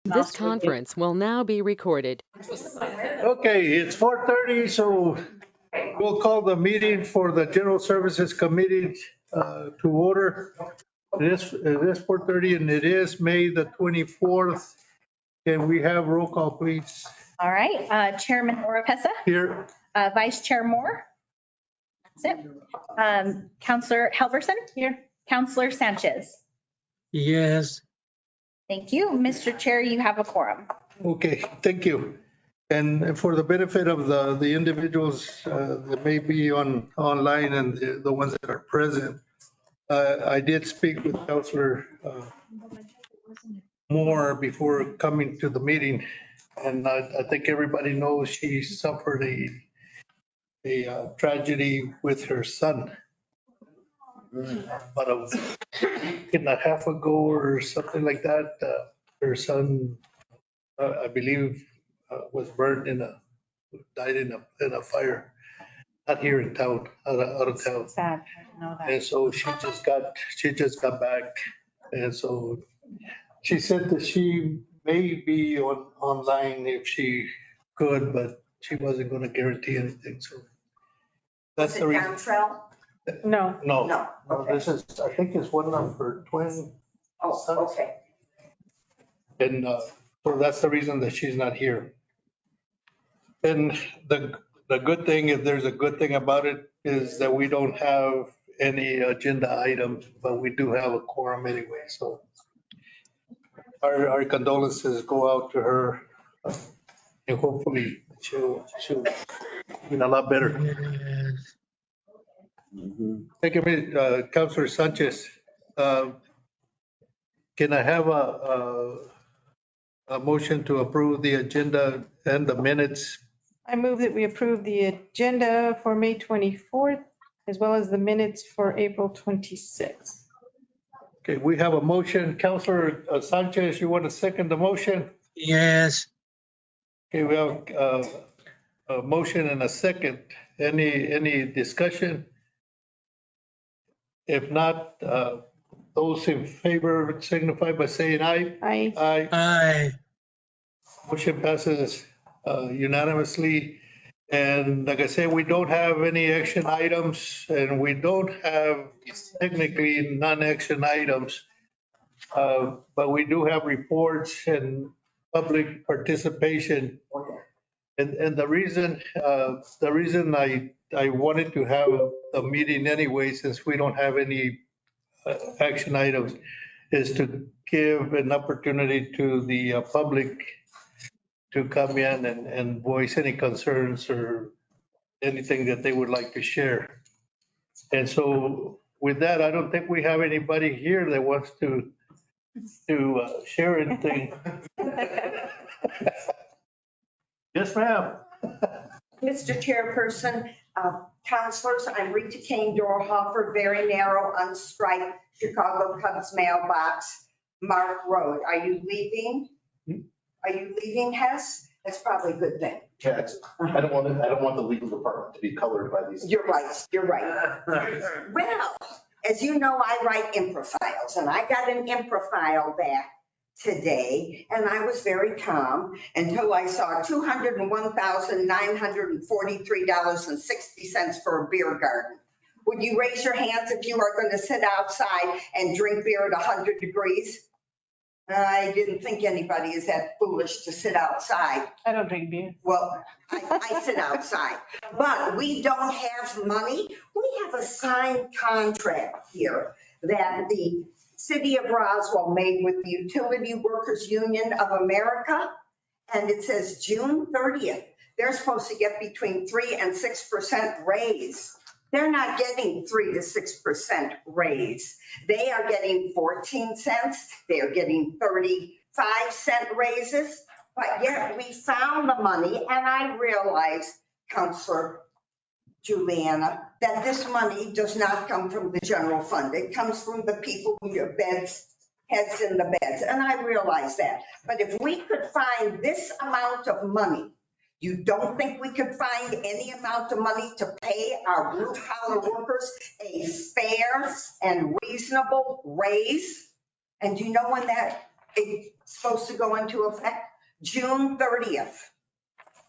This conference will now be recorded. Okay, it's 4:30, so we'll call the meeting for the General Services Committee to order. It is 4:30 and it is May the 24th. Can we have roll call, please? All right, Chairman Oropesa, Here, Vice Chair Moore. That's it. Counselor Helverson. Here. Counselor Sanchez. Yes. Thank you. Mr. Chair, you have a quorum. okay, thank you. And for the benefit of the individuals that may be online and the ones that are present, I did speak with Counselor Moore before coming to the meeting. And I think everybody knows she suffered a tragedy with her son about a week and a half ago or something like that. Her son, I believe, was burned died in a fire, not here in town, out of town. Sad. I didn't know that. And so she just got back. And so she said that she may be online if she could, but she wasn't going to guarantee anything. So that's Is the it reason. Cantrell? No. No, No, okay. this is, I think it's one of her twin Oh, sons. okay. And so that's the reason that she's not here. And the good thing, if there's a good thing about it, is that we don't have any agenda items, but we do have a quorum anyway. So our condolences go out to her. And hopefully she'll be a lot better. Yes. Thank you, Councilor Sanchez. Can I have a motion to approve the agenda and the minutes? I move that we approve the agenda for May 24th, as well as the minutes for April 26th. Okay, we have a motion. Councilor Sanchez, you want to second the motion? Yes. Okay, we have a motion and a second. Any discussion? If not, those in favor signify by saying aye. Aye. Aye. Aye. Motion passes unanimously. And like I said, we don't have any action items and we don't have technically non-action items. But we do have reports and public participation. And the reason I wanted to have a meeting anyway, since we don't have any action items, is to give an opportunity to the public to come in and voice any concerns or anything that they would like to share. And so with that, I don't think we have anybody here that wants to share anything. Yes, ma'am. Mr. Chairperson, councilors, I'm Rita Kane Dorhofer, very narrow, unstriped Chicago Cubs mailbox, Mark Road. Are you leaving? Are you leaving, Hess? That's probably a good thing. Yeah, I don't want the legal department to be colored by these. You're right. Well, as you know, I write improv files, and I got an improv file back today, and I was very calm until I saw $201,943.60 for a beer garden. Would you raise your hands if you are going to sit outside and drink beer at 100 degrees? I didn't think anybody is that foolish to sit outside. I don't drink beer. Well, I sit outside, but we don't have money. We have a signed contract here that the City of Roswell made with the Utility Workers Union of America. And it says June 30th, they're supposed to get between 3 and 6% raise. They're not getting 3 to 6% raise. They are getting 14 cents. They are getting 35-cent raises. But yet we found the money, and I realized, Councilor Juliana, that this money does not come from the general fund. It comes from the people with your heads in the beds. And I realize that. But if we could find this amount of money, you don't think we could find any amount of money to pay our blue collar workers a fair and reasonable raise? And you know when that supposed to go into effect? June 30th.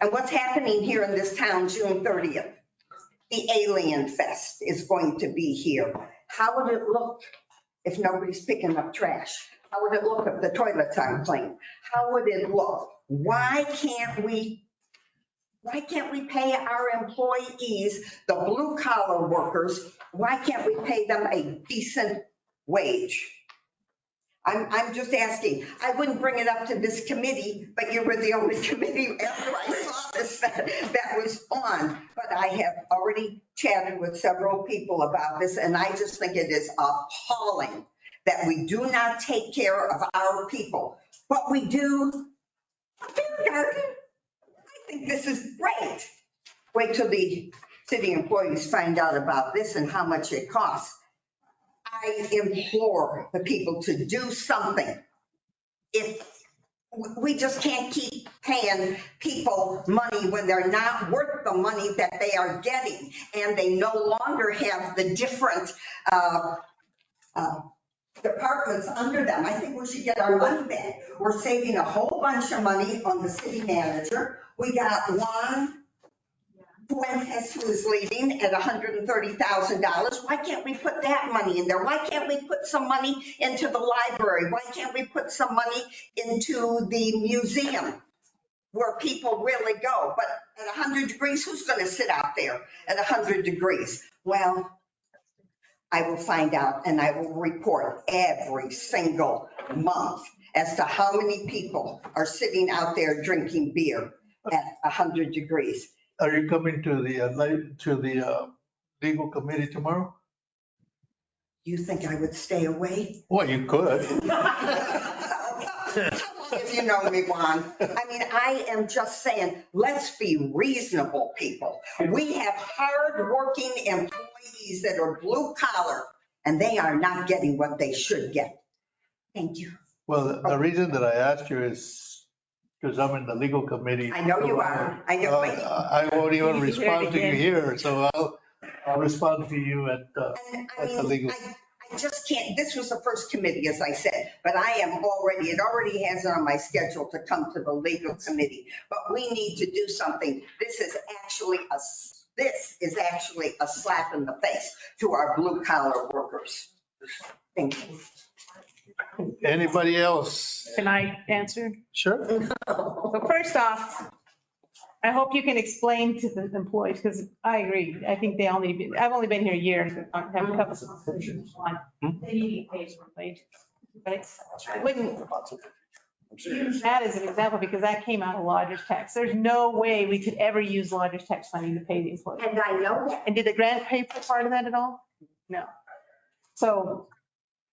And what's happening here in this town, June 30th? The Alien Fest is going to be here. How would it look if nobody's picking up trash? How would it look if the toilets aren't clean? How would it look? Why can't we pay our employees, the blue collar workers, why can't we pay them a decent wage? I'm just asking. I wouldn't bring it up to this committee, but you were the only committee after I saw this that was on. But I have already chatted with several people about this, and I just think it is appalling that we do not take care of our people. But we do a beer garden. I think this is great. Wait till the city employees find out about this and how much it costs. I implore the people to do something. If we just can't keep paying people money when they're not worth the money that they are getting, and they no longer have the different departments under them. I think we should get our money back. We're saving a whole bunch of money on the city manager. We got Juan Fuentes, who is leaving at $130,000. Why can't we put that money in there? Why can't we put some money into the library? Why can't we put some money into the museum where people really go? But at 100 degrees, who's going to sit out there at 100 degrees? Well, I will find out and I will report every single month as to how many people are sitting out there drinking beer at 100 degrees. Are you coming to the legal committee tomorrow? You think I would stay away? Well, you could. How long have you known me, Juan? I mean, I am just saying, let's be reasonable, people. We have hardworking employees that are blue collar, and they are not getting what they should get. Thank you. Well, the reason that I asked you is because I'm in the legal committee. I know you are. I know. I won't even respond to you here, so I'll respond to you at And I the legal. mean, I just can't, this was the first committee, as I said, but I am already, it already has it on my schedule to come to the legal committee. But we need to do something. This is actually a slap in the face to our blue collar workers. Thank you. Anybody else? Can I answer? Sure. So first off, I hope you can explain to the employees, because I agree. I think they all need to be, I've only been here a year, I have a couple of conversations on, they need to pay for wage. But I wouldn't use that as an example because that came out of lodger's tax. There's no way we could ever use lodger's tax money to pay the employees. And I know that. And did the grant pay for part of that at all? No. So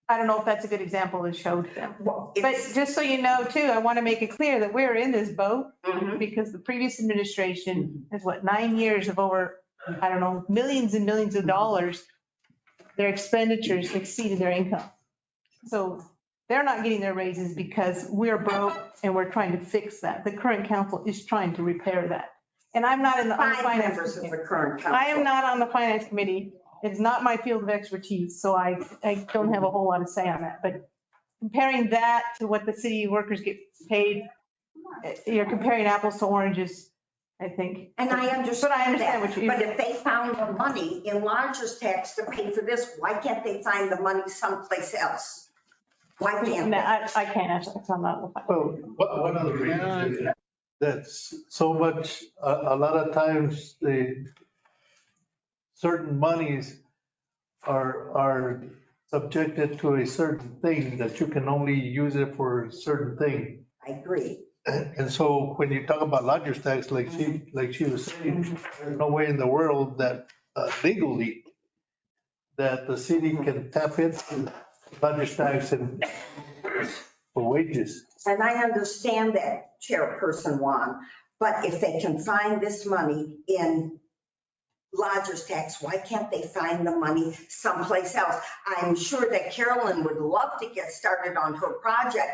I don't know if that's a good example to show to them. But just so you know too, I want to make it clear that we're in this boat because the previous administration has 9 years of over, I don't know, millions and millions of dollars. Their expenditures exceeded their income. So they're not getting their raises because we're broke and we're trying to fix that. The current council is trying to repair that. And I'm not on the Five finance members of committee. the current council. I am not on the finance committee. It's not my field of expertise, so I don't have a whole lot to say on that. But comparing that to what the city workers get paid, you're comparing apples to oranges, I think. And I understand But I understand that. what you. But if they found the money in lodger's tax to pay for this, why can't they find the money someplace else? Why can't No, they? I can't answer that, 'cause I'm not. Well, one of the reasons is that's so much, a lot of times the certain monies are subjected to a certain thing that you can only use it for a certain thing. I agree. And so when you talk about lodger's tax, like she was saying, there's no way in the world that legally that the city can tap into lodger's tax and for wages. And I understand that, Chairperson Juan, but if they can find this money in lodger's tax, why can't they find the money someplace else? I'm sure that Carolyn would love to get started on her project,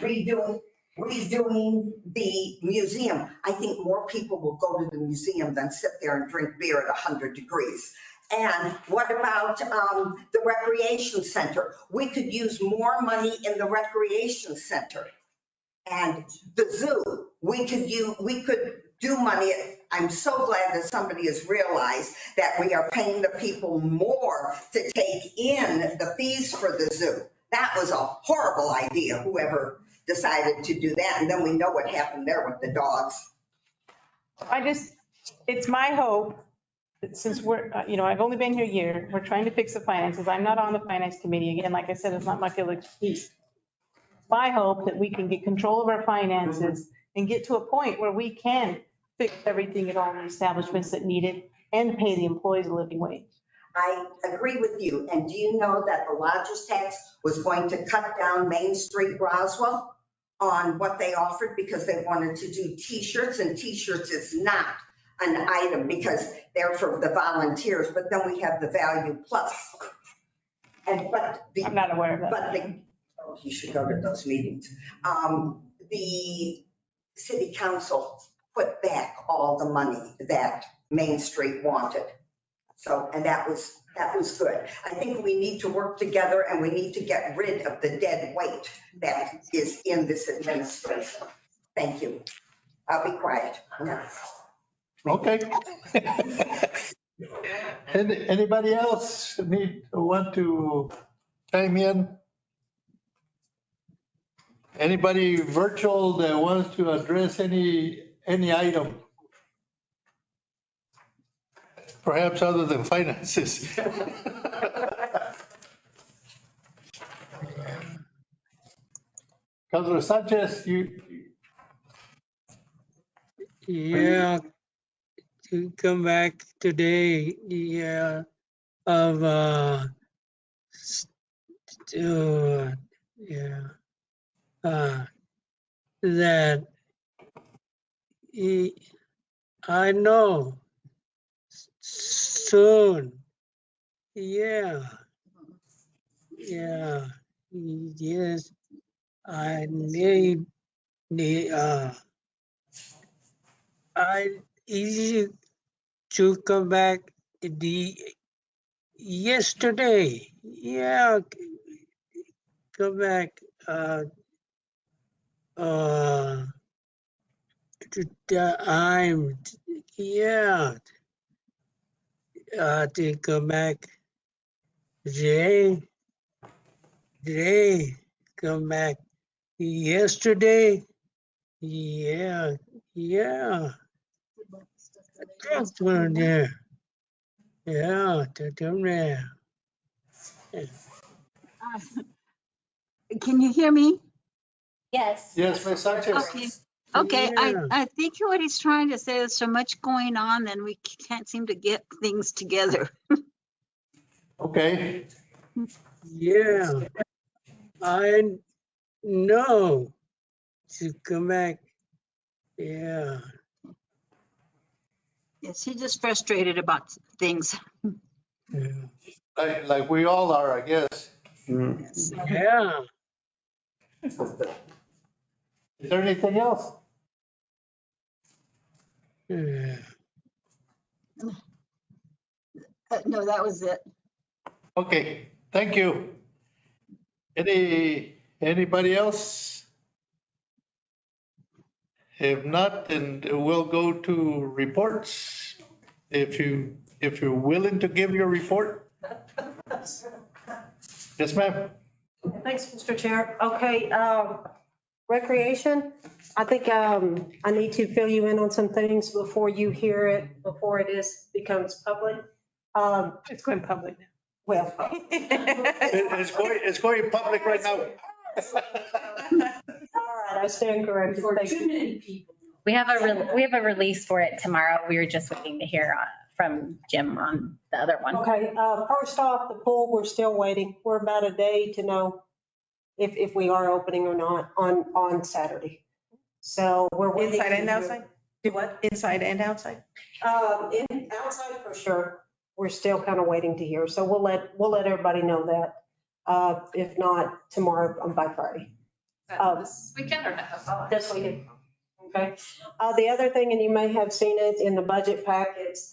redoing the museum. I think more people will go to the museum than sit there and drink beer at 100 degrees. And what about the recreation center? We could use more money in the recreation center. And the zoo, we could do money. I'm so glad that somebody has realized that we are paying the people more to take in the fees for the zoo. That was a horrible idea, whoever decided to do that. And then we know what happened there with the dogs. It's my hope that since we're, I've only been here a year, we're trying to fix the finances. I'm not on the finance committee. Again, like I said, it's not my field of expertise. My hope that we can get control of our finances and get to a point where we can fix everything at all the establishments that need it and pay the employees a living wage. I agree with you. And do you know that the lodger's tax was going to cut down Main Street Roswell on what they offered because they wanted to do T-shirts, and T-shirts is not an item because they're for the volunteers, but then we have the Value Plus. I'm not aware of that. But you should go to those meetings. The city council put back all the money that Main Street wanted. So, and that was good. I think we need to work together and we need to get rid of the dead weight that is in this administration. Thank you. I'll be quiet. Okay. Anybody else want to chime in? Anybody virtual that wants to address any item? Perhaps other than finances. Councilor Sanchez, Yeah, to come back today, that I know soon, yes, I need I easy to come back yesterday. Yeah, come back to time. Yeah, to come back today. Come back yesterday. Yeah. That's one there. Yeah, to come there. Can you hear me? Yes. yes, Ms. Sanchez. Okay, Yeah. I think what he's trying to say is so much going on and we can't seem to get things together. Okay, Yeah, I know to come back. Yeah. Yes, he's just frustrated about things. like we all are, I guess. Yeah. Is there anything else? Yeah. No, that was it. Okay, thank you. Anybody else? If not, then we'll go to reports. If you're willing to give your report. Yes, ma'am. Thanks, Mr. Chair. Okay, recreation, I think I need to fill you in on some things before you hear it, before it becomes public. It's going public now. Well. It's going public right now. All right, I stand corrected. Thank you. We have a release for it tomorrow. We were just waiting to hear from Jim on the other one. Okay, first off, the pool, we're still waiting. We're about a day to know if we are opening or not on Saturday. So we're waiting. Inside and outside? Do what? Inside and outside? Outside for sure. We're still kind of waiting to hear. So we'll let everybody know that. If not tomorrow, by Friday. This weekend or no? This weekend. Okay. The other thing, and you may have seen it in the budget packets,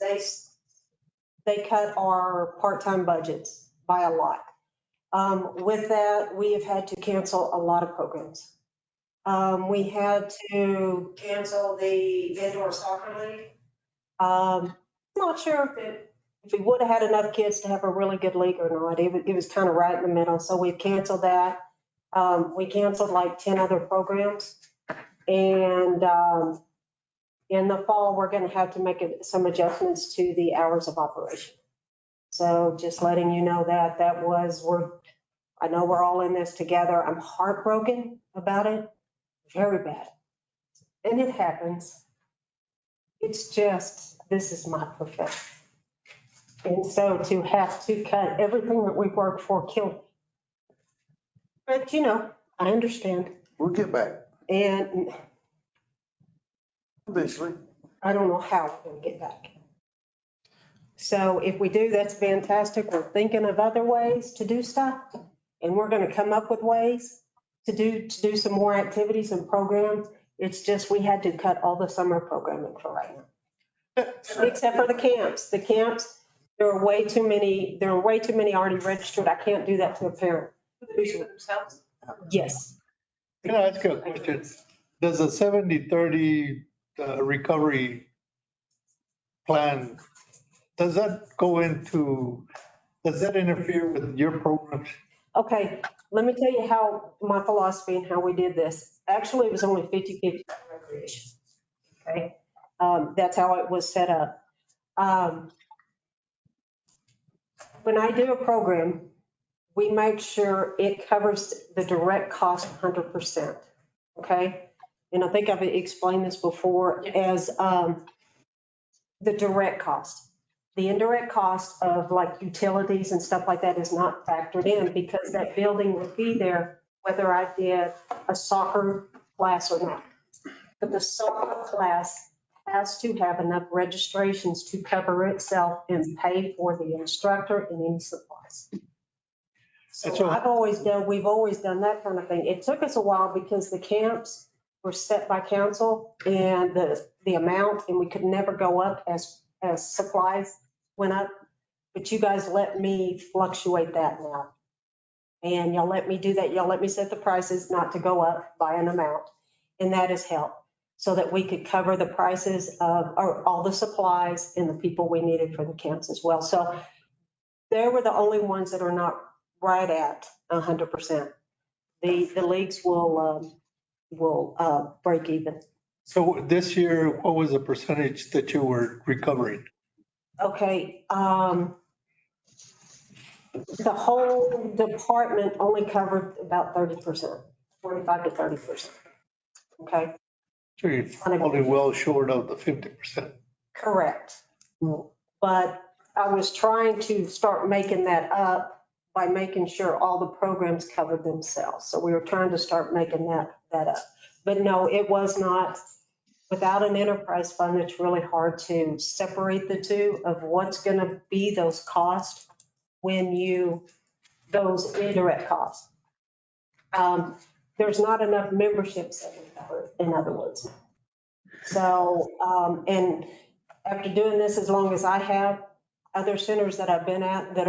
they they cut our part-time budgets by a lot. With that, we have had to cancel a lot of programs. We had to cancel the indoor soccer league. Not sure if we would have had enough kids to have a really good league or not. It was kind of right in the middle, so we've canceled that. We canceled like 10 other programs. And in the fall, we're going to have to make some adjustments to the hours of operation. So just letting you know that I know we're all in this together. I'm heartbroken about it, very bad. And it happens. It's just, this is my profession. And so to have to cut everything that we've worked for killed me. But I understand. We'll get back And eventually. I don't know how we're going to get back. So if we do, that's fantastic. We're thinking of other ways to do stuff. And we're going to come up with ways to do some more activities and programs. It's just we had to cut all the summer programming for right now. Except for the camps. The camps, there are way too many already registered. I can't do that to a parent. Yes. Can I ask you a question? Does a 70-30 recovery plan, does that interfere with your programs? Okay, let me tell you how my philosophy and how we did this. Actually, it was only 50-50 recreation. Okay, that's how it was set up. When I do a program, we make sure it covers the direct cost 100%. Okay, and I think I've explained this before as the direct cost. The indirect cost of like utilities and stuff like that is not factored in because that building would be there whether I did a soccer class or not. But the soccer class has to have enough registrations to cover itself and pay for the instructor and any supplies. So we've always done that kind of thing. It took us a while because the camps were set by council and the amount, and we could never go up as supplies went up. But you guys let me fluctuate that now. And y'all let me do that. Y'all let me set the prices not to go up by an amount. And that has helped so that we could cover the prices of all the supplies and the people we needed for the camps as well. So they were the only ones that are not right at 100%. The leagues will break even. So this year, what was the percentage that you were recovering? Okay, the whole department only covered about 30%, 45 to 30%. Okay. So you're probably well short of the 50%. Correct. But I was trying to start making that up by making sure all the programs covered themselves. So we were trying to start making that up. But no, it was not. Without an enterprise fund, it's really hard to separate the two of what's going to be those costs those indirect costs. There's not enough memberships in other words. So, and after doing this as long as I have, other centers that I've been at that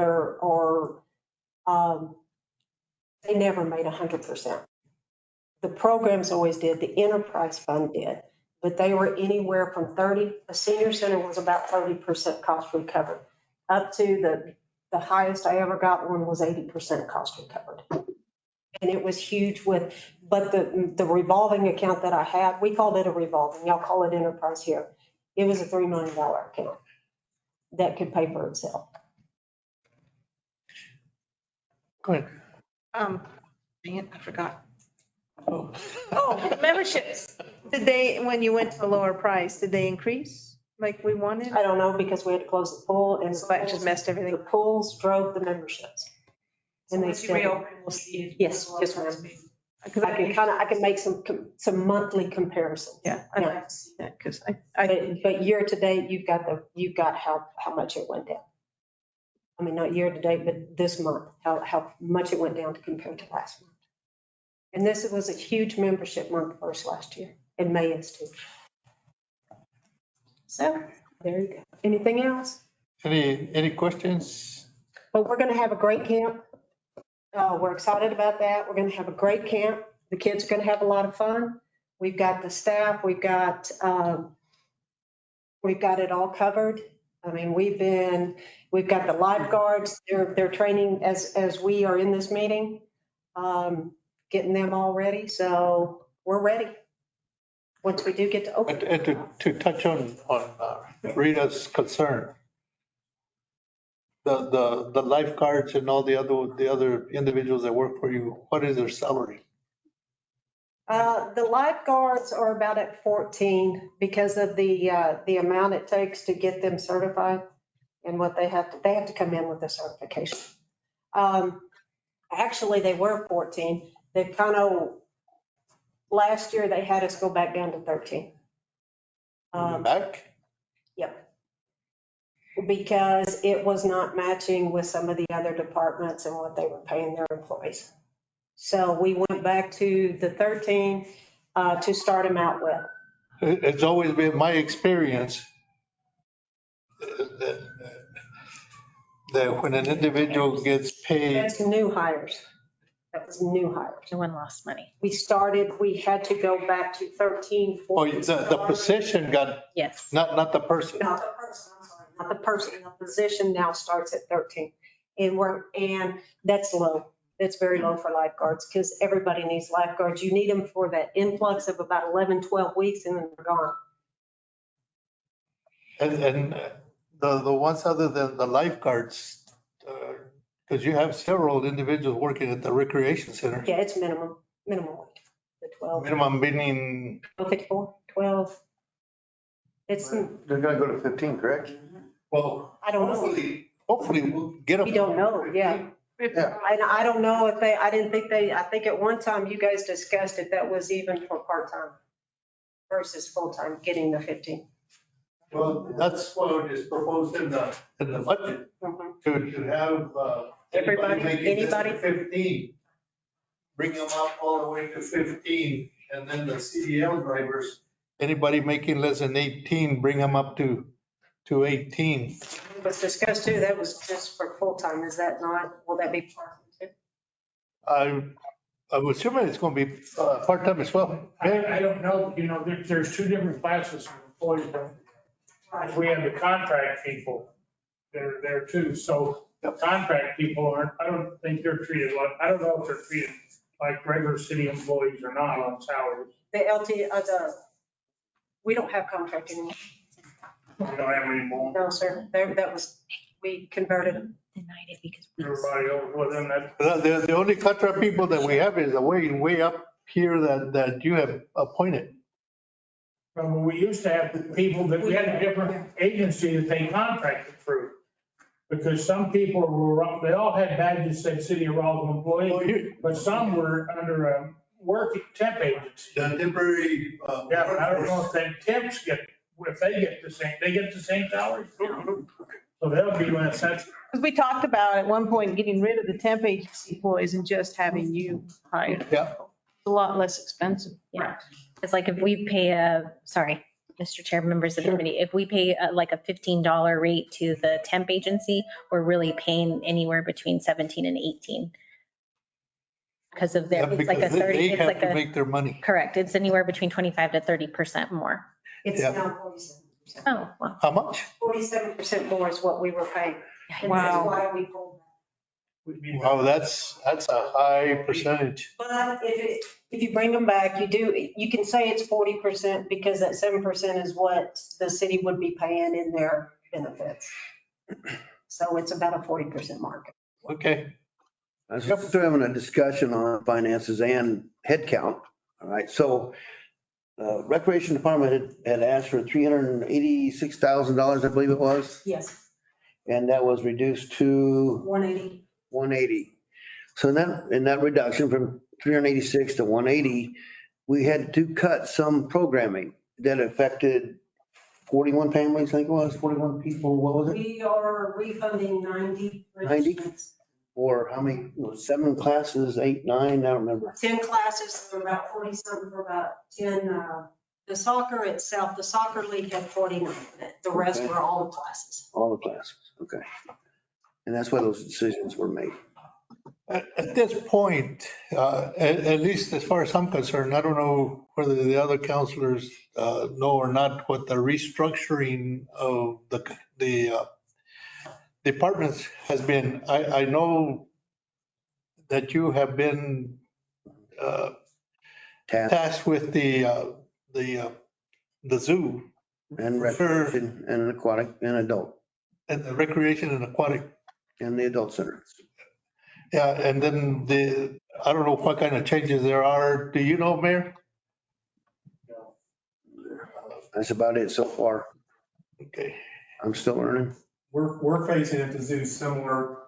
they never made 100%. The programs always did, the enterprise fund did. But they were anywhere from 30, a senior center was about 30% cost recovered, up to the highest I ever got one was 80% cost recovered. And it was huge but the revolving account that I had, we called it a revolving, y'all call it enterprise here. It was a $3 million account that could pay for itself. Go ahead. Dang it, I forgot. Oh, memberships. When you went to a lower price, did they increase like we wanted? I don't know because we had to close the pool and So that just messed everything. The pools drove the memberships. And Once you reopen, we'll see. Yes, ma'am. I can make some monthly comparisons. Yeah, I'd like to see that because But year to date, you've got how much it went down. I mean, not year to date, but this month, how much it went down compared to last month. And this was a huge membership month first last year, and May is too. So there you go. Anything else? Any questions? But we're going to have a great camp. We're excited about that. We're going to have a great camp. The kids are going to have a lot of fun. We've got the staff. We've got it all covered. I mean, we've got the lifeguards. They're training as we are in this meeting, getting them all ready. So we're ready. Once we do get to open. And to touch on Rita's concern, the lifeguards and all the other individuals that work for you, what is their salary? The lifeguards are about at 14 because of the amount it takes to get them certified and what they have to come in with the certification. Actually, they were 14. They've last year they had us go back down to 13. Back? Yep. Because it was not matching with some of the other departments and what they were paying their employees. So we went back to the 13 to start them out with. It's always been my experience that when an individual gets paid, That's new hires. That was new hires. No one lost money. We had to go back to 13, oh, 14. the position got, Yes. not the person. Not the person, I'm sorry, not the person. The position now starts at 13. And that's low. That's very low for lifeguards because everybody needs lifeguards. You need them for that influx of about 11, 12 weeks and then they're gone. And the ones other than the lifeguards, because you have several individuals working at the recreation center. Yeah, it's minimum wage. The 12, Minimum meaning, 54, 12. It's, They're gonna go to 15, correct? well, I don't know. hopefully we'll get them. We don't know, yeah. Yeah. I don't know if I think at one time you guys discussed if that was even for part-time versus full-time, getting the 15. Well, that's what is proposed in the budget, to have. Everybody, making this anybody? 15, bring them up all the way to 15, and then the CDL drivers, anybody making less than 18, bring them up to 18. It was discussed too, that was just for full-time, is that not, will that be part-time too? I'm assuming it's going to be part-time as well. I don't know, there's two different classes of employees. We have the contract people that are there too, so contract people I don't think they're treated like, I don't know if they're treated like regular city employees or not on salaries. The we don't have contract anymore. We don't have any more. No, sir, we converted. Denied it because Everybody over with them, that, The only contract people that we have is way up here that you have appointed. we used to have people that we had a different agency that they contracted through. Because some people they all had badges that said City of Roswell employees, but some were under a work temp agency. The temporary. Yeah, but I don't know if them temps they get the same salary. So they'll be less, that's. Because we talked about at one point getting rid of the temp agency employees and just having you hired. Yeah. It's a lot less expensive. Yeah. It's like if we pay sorry, Mr. Chair, members of the committee, if we pay like a $15 rate to the temp agency, we're really paying anywhere between 17 and 18. Because of their, it's like a 30, They it's have like to make their money. correct. It's anywhere between 25 to 30% more. It's Yeah. now 47%. Oh, well. How much? 47% more is what we were paying. And Wow. that's why we pulled that. Wow, that's a high percentage. But if you bring them back, you can say it's 40% because that 7% is what the city would be paying in their benefits. So it's about a 40% mark. Okay. I was still having a discussion on finances and headcount. All right, so Recreation Department had asked for $386,000, I believe it was, Yes, and that was reduced to 180. 180. So in that reduction from 386 to 180, we had to cut some programming that affected 41 families, I think it was, 41 people, what was it? We are refunding 90. 90? Or how many, 7 classes, 8, 9, I don't remember. 10 classes for about 40 something for about 10 The soccer itself, the soccer league had 49 in it. The rest Okay. were all the classes. All the classes, okay. And that's why those decisions were made. At this point, at least as far as I'm concerned, I don't know whether the other counselors know or not what the restructuring of the departments has been. I know that you have been tasked with the zoo And recreation and aquatic and adult and the recreation and aquatic. and the adult center. Yeah, and then I don't know what kind of changes there are. Do you know, Mayor? That's about it so far. Okay. I'm still learning. We're facing at the zoo similar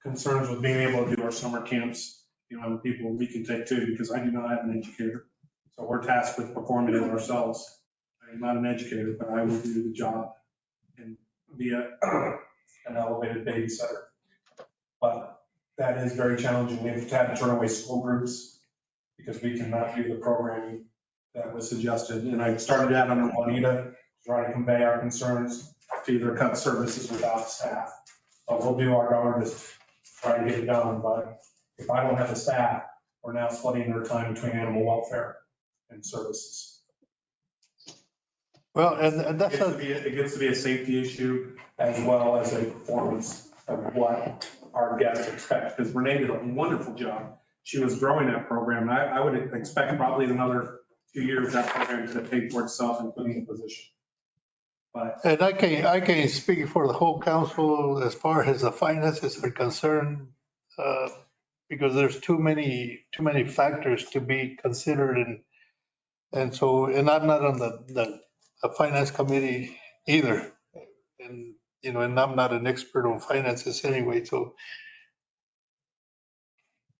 concerns with being able to do our summer camps, and people we can take too, because I do not have an educator. So we're tasked with performing it ourselves. I'm not an educator, but I will do the job and be an elevated babysitter. But that is very challenging. We have had to turn away school groups because we cannot do the programming that was suggested. And I started that under Juanita, to try to convey our concerns to either cut services without staff. But we'll do our darndest to try to get it done. But if I don't have the staff, we're now splitting their time between animal welfare and services. Well, and that's It gets to be a safety issue as well as a performance of what our guests expect. Because Renee did a wonderful job. She was growing that program. I would expect probably another 2 years that program to pay for itself, including the position. But And I can speak for the whole council as far as the finances are concerned, because there's too many factors to be considered, and so, and I'm not on the finance committee either. And, and I'm not an expert on finances anyway, so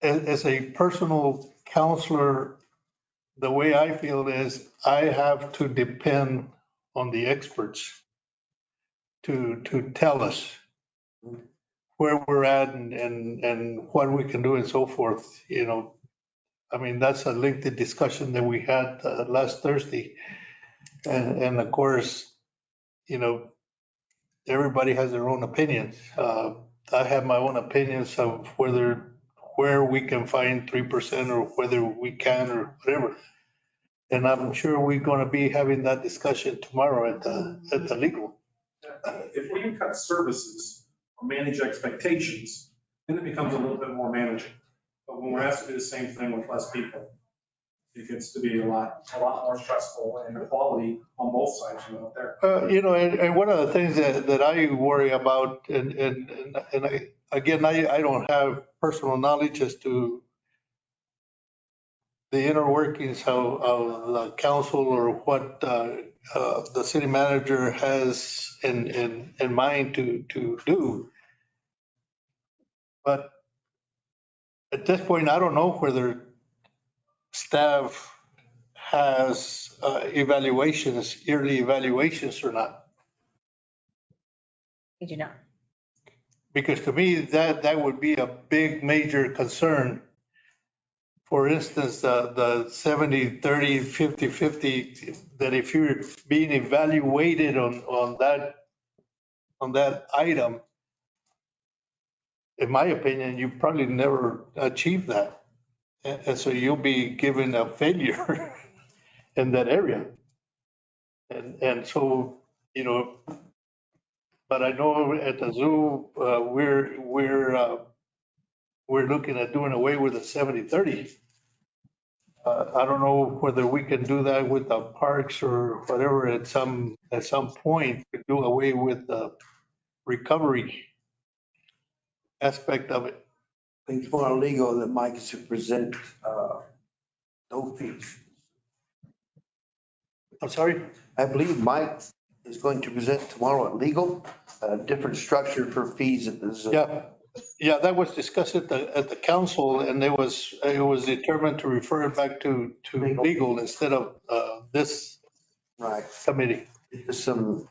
as a personal counselor, the way I feel is I have to depend on the experts to tell us where we're at and what we can do and so forth, I mean, that's a lengthy discussion that we had last Thursday. And of course, everybody has their own opinions. I have my own opinions of where we can find 3% or whether we can or whatever. And I'm sure we're going to be having that discussion tomorrow at the legal. if we can cut services or manage expectations, then it becomes a little bit more manageable. But when we're asked to do the same thing with less people, it gets to be a lot more stressful, and the quality on both sides out there. And one of the things that I worry about, and I don't have personal knowledge as to the inner workings of the council or what the city manager has in mind to do. But at this point, I don't know whether staff has yearly evaluations or not. We do not. Because to me, that would be a big, major concern. For instance, the 70, 30, 50, 50, that if you're being evaluated on that item, in my opinion, you probably never achieve that. And so you'll be given a failure in that area. And so, but I know at the zoo, we're looking at doing away with the 70-30. I don't know whether we can do that with the parks or whatever at some point, to do away with the recovery aspect of it. I think it's more illegal that Mike is to present those fees. I'm sorry? I believe Mike is going to present tomorrow at legal, a different structure for fees at the zoo. Yeah, that was discussed at the council, and it was determined to refer it back to legal instead of this Right. committee. There's some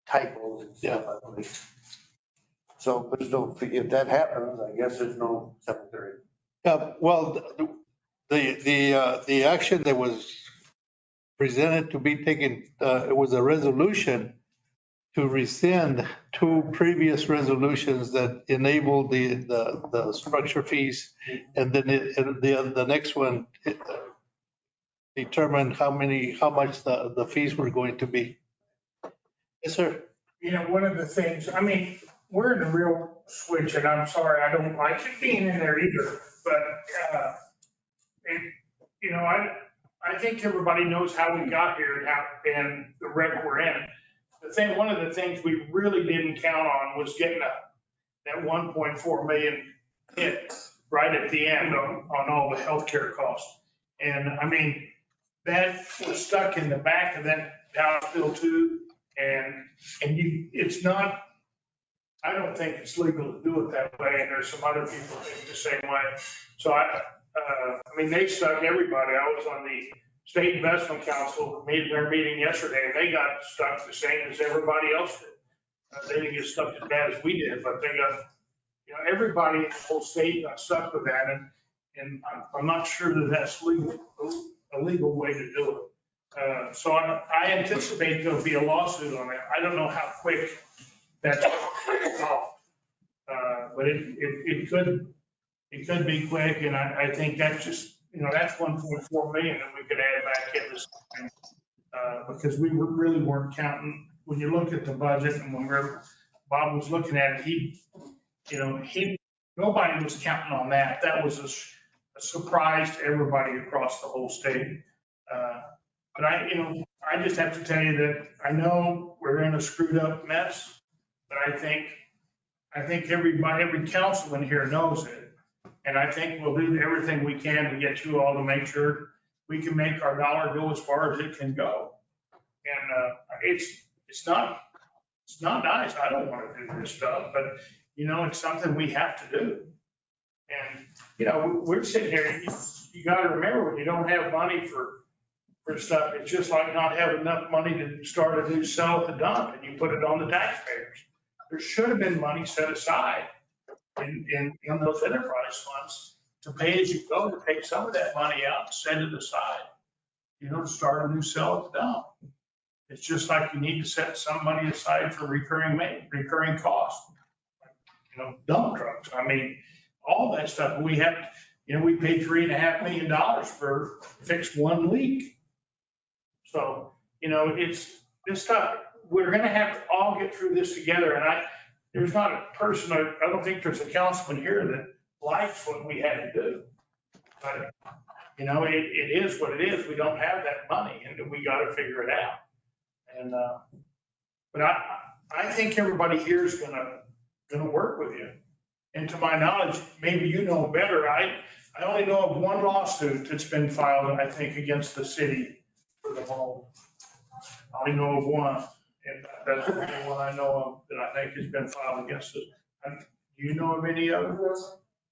typos and stuff, I believe. So there's no, if that happens, I guess there's no 730. Yeah, well, the action that was presented to be taken, it was a resolution to rescind 2 previous resolutions that enabled the structure fees. And then the next one determined how much the fees were going to be. Yes, sir. You know, one of the things, I mean, we're in a real switch, and I'm sorry, I don't like it being in there either, but, you know, I think everybody knows how we got here and the wreck we're in. One of the things we really didn't count on was getting that 1.4 million hit right at the end on all the healthcare costs. And I mean, that was stuck in the back of that House Bill 2. And it's not, I don't think it's legal to do it that way. And there's some other people think the same way. So I mean, they stuck everybody. I was on the State Investment Council, their meeting yesterday, and they got stuck the same as everybody else did. They didn't get stuck as bad as we did, but they got, you know, everybody in the whole state got stuck with that. And I'm not sure that that's a legal way to do it. So I anticipate there'll be a lawsuit on that. I don't know how quick that's resolved. But it could be quick, and I think that's just, you know, that's 1.4 million that we could add back in this thing. Because we really weren't counting, when you look at the budget and when Bob was looking at it, nobody was counting on that. That was a surprise to everybody across the whole state. But I just have to tell you that I know we're in a screwed up mess, but I think every councilman here knows it. And I think we'll do everything we can to get you all to make sure we can make our dollar go as far as it can go. And it's not nice. I don't want to do this stuff, but you know, it's something we have to do. And, you know, we're sitting here, you got to remember, when you don't have money for stuff, it's just like not having enough money to start a new cell at the dump, and you put it on the taxpayers. There should have been money set aside in those enterprise funds to pay as you go, to take some of that money out and set it aside, you know, to start a new cell at the dump. It's just like you need to set some money aside for recurring costs, you know, dump trucks. I mean, all that stuff. We have, you know, we paid $3.5 million for fix one leak. So, you know, it's this stuff. We're going to have to all get through this together. And there's not a person, I don't think there's a councilman here that likes what we had to do. But, you know, it is what it is. We don't have that money, and we got to figure it out. And, but I think everybody here is gonna work with you. And to my knowledge, maybe you know better. I only know of one lawsuit that's been filed, I think, against the city for the home. I only know of one, and that's the only one I know of that I think has been filed against us. Do you know of any others?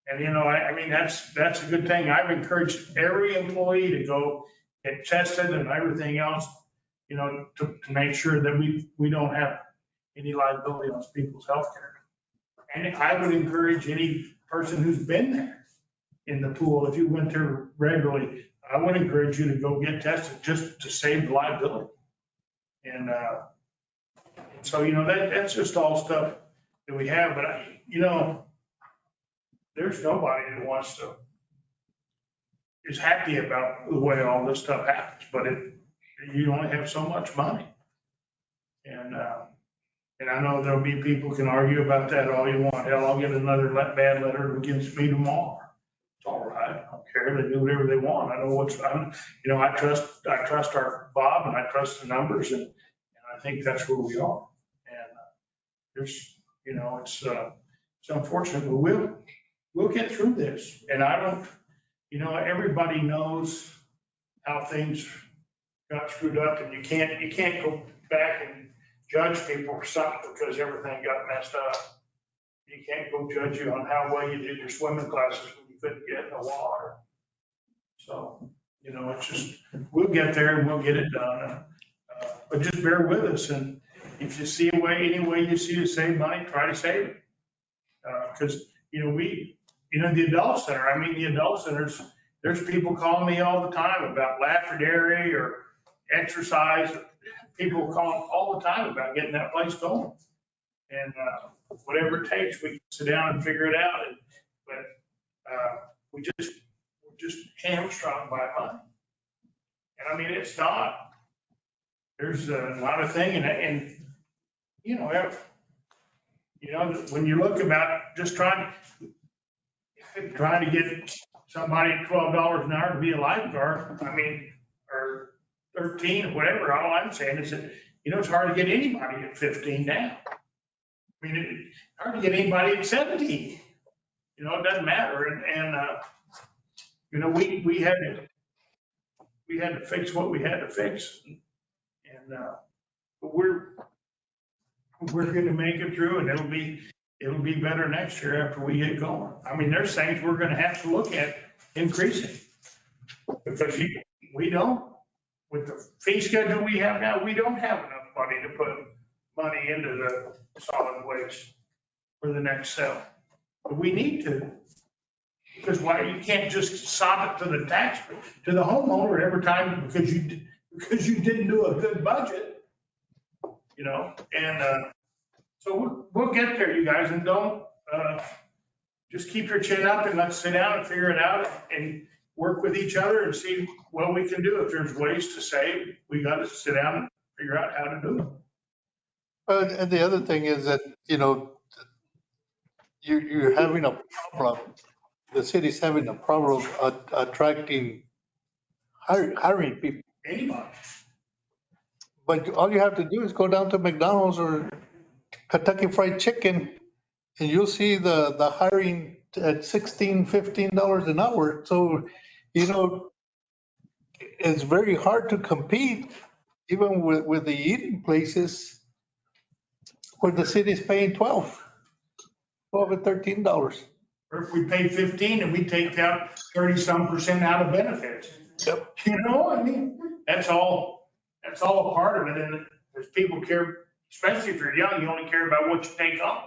And, you know, I mean, that's a good thing. I've encouraged every employee to go get tested and everything else, you know, to make sure that we don't have any liability on people's health care. And I would encourage any person who's been there in the pool, if you went there regularly, I would encourage you to go get tested just to save the liability. And so, you know, that's just all stuff that we have. But, you know, there's nobody that is happy about the way all this stuff happens, but you only have so much money. And I know there'll be people can argue about that all you want. Hell, I'll get another bad letter against me tomorrow. It's all right. I don't care. They do whatever they want. I know you know, I trust our Bob, and I trust the numbers, and I think that's where we are. And there's, you know, it's unfortunate, but we'll get through this. And I don't, you know, everybody knows how things got screwed up, and you can't go back and judge people for something because everything got messed up. You can't go judge you on how well you did your swimming classes when you couldn't get in the water. So, you know, it's just, we'll get there and we'll get it done. But just bear with us. And if you see any way you see to save money, try to save it. Because, you know, the adult center, the adult centers, there's people calling me all the time about Lafayette or, exercise. People call all the time about getting that place going. And whatever it takes, we can sit down and figure it out. But we're just hamstrung by money. And I mean, it's not. There's not a thing, and you know, when you look about just trying to get somebody $12 an hour to be a lifeguard, I mean, or 13 or whatever, all I'm saying is that, it's hard to get anybody at 15 now. I mean, it's hard to get anybody at 17. It doesn't matter. And we had to fix what we had to fix. And but we're going to make it through, and it'll be better next year after we get going. I mean, there's things we're going to have to look at increasing, because we don't, with the fee schedule we have now, we don't have enough money to put money into the solid waste for the next cell. But we need to, because you can't just sop it to the homeowner every time because you didn't do a good budget. And so we'll get there, you guys, and don't, just keep your chin up and let's sit down and figure it out and work with each other and see what we can do. If there's ways to save, we got to sit down and figure out how to do it. And the other thing is that, you're having a problem, the city's having a problem attracting, hiring people. Anybody. But all you have to do is go down to McDonald's or Kentucky Fried Chicken, and you'll see the hiring at $16, $15 an hour. So, it's very hard to compete even with the eating places where the city's paying $12 and $13. Or if we pay 15 and we take out 30-some% out of benefits. Yep. I mean, that's all a part of it. And as people care, especially if you're young, you only care about what you take on.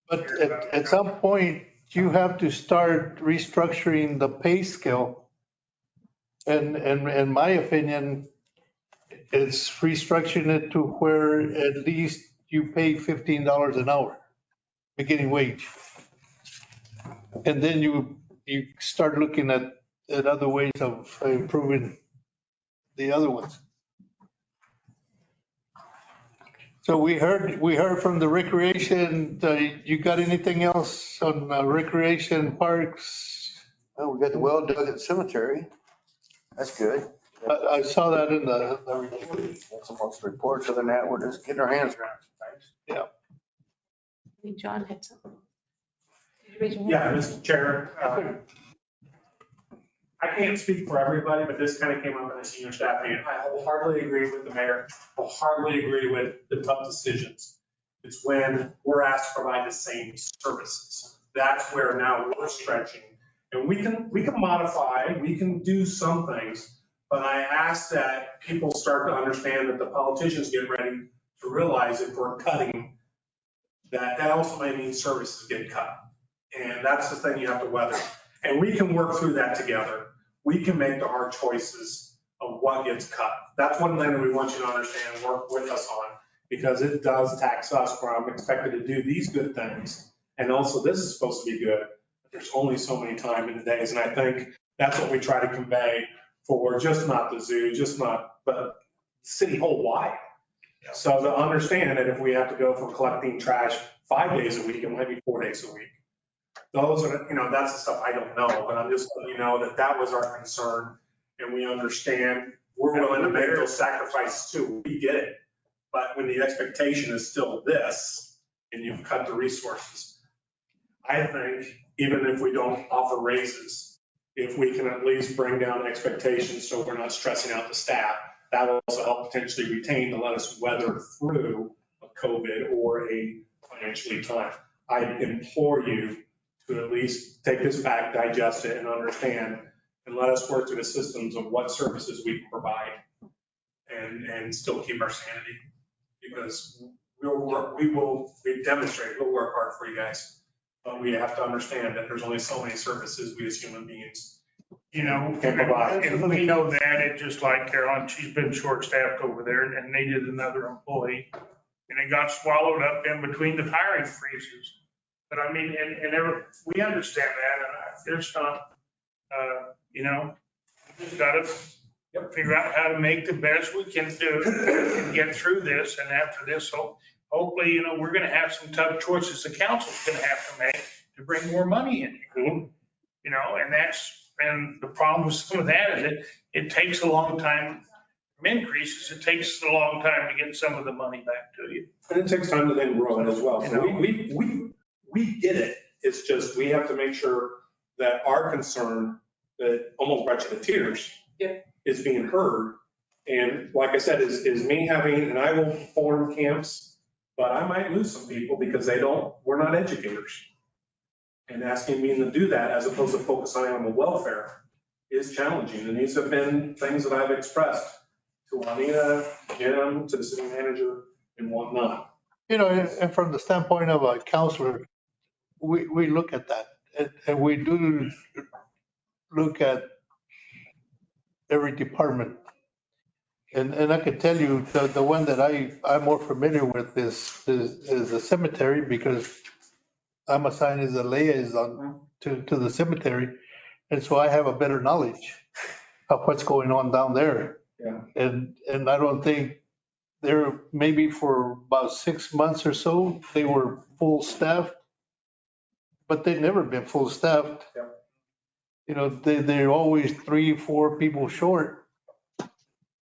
But at some point, you have to start restructuring the pay scale. And in my opinion, it's restructuring it to where at least you pay $15 an hour, beginning wage. And then you start looking at other ways of improving the other ones. So we heard from the recreation. You got anything else on recreation parks? Well, we got the well dug at the cemetery. That's good. I saw that in the report. That's most reports. Other than that, we're just getting our hands around things. Yeah. I think John had something. Yeah, Mr. Chair. I can't speak for everybody, but this kind of came up in a senior staff meeting. I wholeheartedly agree with the mayor. I wholeheartedly agree with the tough decisions. It's when we're asked to provide the same services. That's where now we're stretching. And we can modify, we can do some things, but I ask that people start to understand that the politicians get ready to realize if we're cutting, that also may mean services get cut. And that's the thing you have to weather. And we can work through that together. We can make the hard choices of what gets cut. That's one thing that we want you to understand and work with us on, because it does tax us where I'm expected to do these good things. And also this is supposed to be good. But there's only so many time in the days. And I think that's what we try to convey for just not the zoo, but city whole wide. So to understand that if we have to go from collecting trash 5 days a week, it might be 4 days a week. Those are, that's the stuff I don't know, but I'm just letting you know that was our concern, and we understand. We're willing to make those sacrifices too. We get it. But when the expectation is still this, and you've cut the resources, I think even if we don't offer raises, if we can at least bring down expectations so we're not stressing out the staff, that will also help potentially retain to let us weather through a COVID or a financially time. I implore you to at least take this back, digest it, and understand, and let us work through the systems of what services we can provide and still keep our sanity. Because we've demonstrated, we'll work hard for you guys. But we have to understand that there's only so many services we as human beings You know, Can't provide. and we know that, it just like Carolyn, she's been short-staffed over there and needed another employee. And it got swallowed up in between the hiring freezes. But I mean, we understand that, and there's not, you know, we just gotta figure out how to make the best we can do and get through this. And after this, hopefully, you know, we're gonna have some tough choices the council's gonna have to make to bring more money in. You know, and the problem with some of that is it takes a long time. From increases, it takes a long time to get some of the money back to you. And it takes time to then grow it as well. So we get it. It's just, we have to make sure that our concern that almost brought you to tears is being heard. And like I said, is me having, and I will form camps, but I might lose some people because we're not educators. And asking me to do that as opposed to focusing on the welfare is challenging. And these have been things that I've expressed to Juanita, Jim, to the city manager and whatnot. You know, and from the standpoint of a counselor, we look at that and we do look at every department. And I can tell you, the one that I'm more familiar with is the cemetery, because I'm assigned as a liaison to the cemetery. And so I have a better knowledge of what's going on down there. Yeah. And I don't think maybe for about 6 months or so, they were full staffed, but they've never been full staffed. Yeah. You know, they're always 3-4 people short.